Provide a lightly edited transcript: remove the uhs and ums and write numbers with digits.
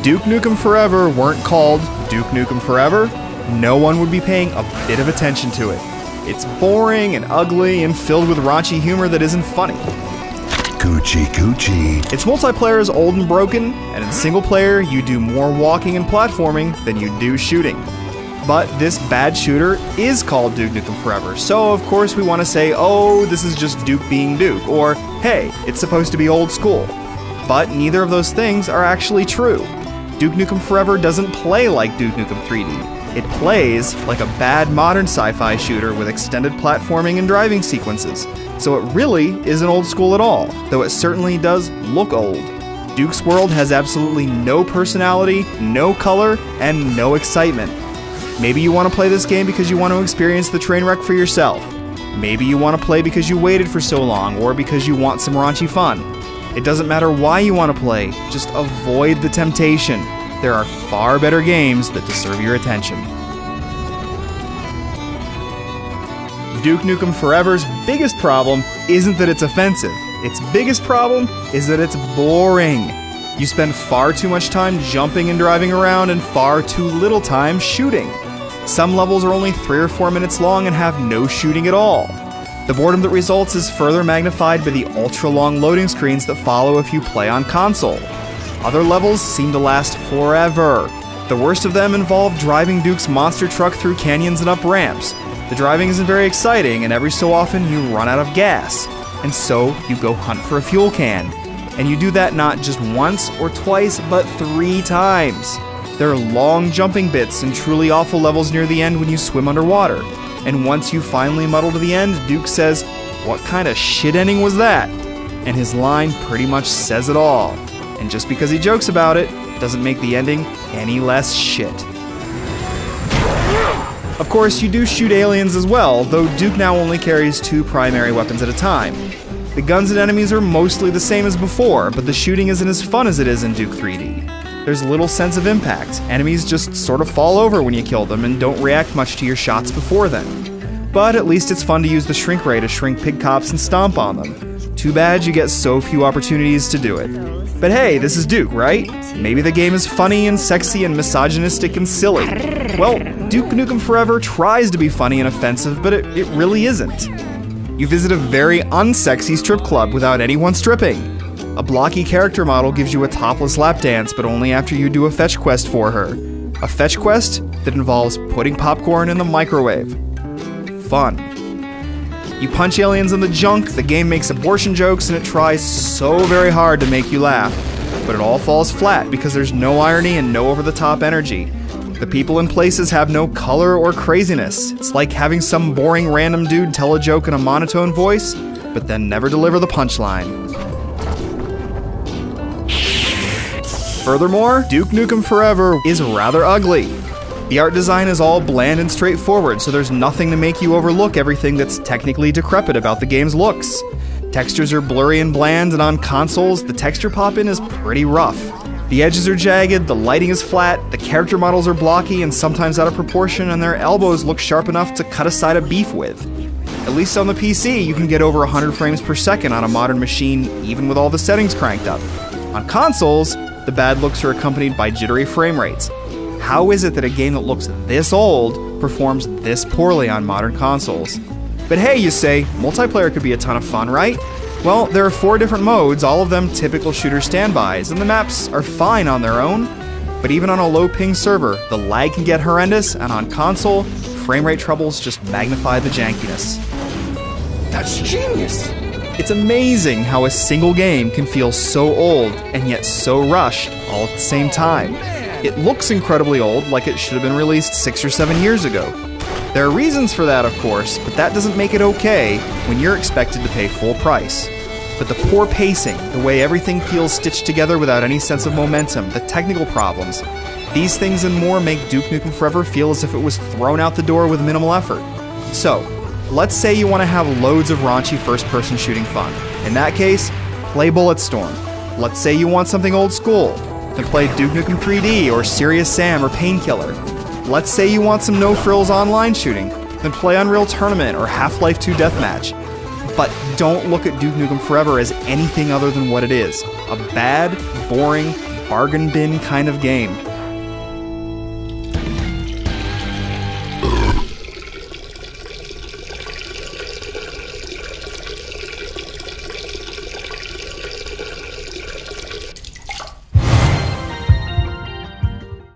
Duke Nukem Forever weren't called Duke Nukem Forever, no one would be paying a bit of attention to it. It's boring and ugly and filled with raunchy humor that isn't funny. Coochie coochie. Its multiplayer is old and broken, and in single player you do more walking and platforming than you do shooting. But this bad shooter is called Duke Nukem Forever, so of course we want to say, oh, this is just Duke being Duke, or hey, it's supposed to be old school. But neither of those things are actually true. Duke Nukem Forever doesn't play like Duke Nukem 3D. It plays like a bad modern sci-fi shooter with extended platforming and driving sequences, so it really isn't old school at all, though it certainly does look old. Duke's world has absolutely no personality, no color, and no excitement. Maybe you want to play this game because you want to experience the train wreck for yourself. Maybe you want to play because you waited for so long, or because you want some raunchy fun. It doesn't matter why you want to play, just avoid the temptation. There are far better games that deserve your attention. Duke Nukem Forever's biggest problem isn't that it's offensive. Its biggest problem is that it's boring. You spend far too much time jumping and driving around and far too little time shooting. Some levels are only 3 or 4 minutes long and have no shooting at all. The boredom that results is further magnified by the ultra-long loading screens that follow if you play on console. Other levels seem to last forever. The worst of them involve driving Duke's monster truck through canyons and up ramps. The driving isn't very exciting, and every so often you run out of gas. And so you go hunt for a fuel can. And you do that not just once or twice, but 3 times. There are long jumping bits and truly awful levels near the end when you swim underwater. And once you finally muddle to the end, Duke says, "What kind of shit ending was that?" And his line pretty much says it all. And just because he jokes about it, doesn't make the ending any less shit. Of course, you do shoot aliens as well, though Duke now only carries 2 primary weapons at a time. The guns and enemies are mostly the same as before, but the shooting isn't as fun as it is in Duke 3D. There's little sense of impact. Enemies just sort of fall over when you kill them and don't react much to your shots before then. But at least it's fun to use the shrink ray to shrink pig cops and stomp on them. Too bad you get so few opportunities to do it. But hey, this is Duke, right? Maybe the game is funny and sexy and misogynistic and silly. Well, Duke Nukem Forever tries to be funny and offensive, but it really isn't. You visit a very unsexy strip club without anyone stripping. A blocky character model gives you a topless lap dance, but only after you do a fetch quest for her. A fetch quest that involves putting popcorn in the microwave. Fun. You punch aliens in the junk, the game makes abortion jokes, and it tries so very hard to make you laugh. But it all falls flat because there's no irony and no over-the-top energy. The people and places have no color or craziness. It's like having some boring random dude tell a joke in a monotone voice, but then never deliver the punchline. Furthermore, Duke Nukem Forever is rather ugly. The art design is all bland and straightforward, so there's nothing to make you overlook everything that's technically decrepit about the game's looks. Textures are blurry and bland, and on consoles, the texture pop-in is pretty rough. The edges are jagged, the lighting is flat, the character models are blocky and sometimes out of proportion, and their elbows look sharp enough to cut a side of beef with. At least on the PC, you can get over 100 frames per second on a modern machine, even with all the settings cranked up. On consoles, the bad looks are accompanied by jittery frame rates. How is it that a game that looks this old performs this poorly on modern consoles? But hey, you say, multiplayer could be a ton of fun, right? Well, there are 4 different modes, all of them typical shooter standbys, and the maps are fine on their own. But even on a low ping server, the lag can get horrendous, and on console, frame rate troubles just magnify the jankiness. That's genius! It's amazing how a single game can feel so old and yet so rushed all at the same time. It looks incredibly old, like it should have been released 6 or 7 years ago. There are reasons for that, of course, but that doesn't make it okay when you're expected to pay full price. But the poor pacing, the way everything feels stitched together without any sense of momentum, the technical problems, these things and more make Duke Nukem Forever feel as if it was thrown out the door with minimal effort. So, let's say you want to have loads of raunchy first-person shooting fun. In that case, play Bulletstorm. Let's say you want something old school. Then play Duke Nukem 3D or Serious Sam or Painkiller. Let's say you want some no-frills online shooting. Then play Unreal Tournament or Half-Life 2 Deathmatch. But don't look at Duke Nukem Forever as anything other than what it is. A bad, boring, bargain bin kind of game.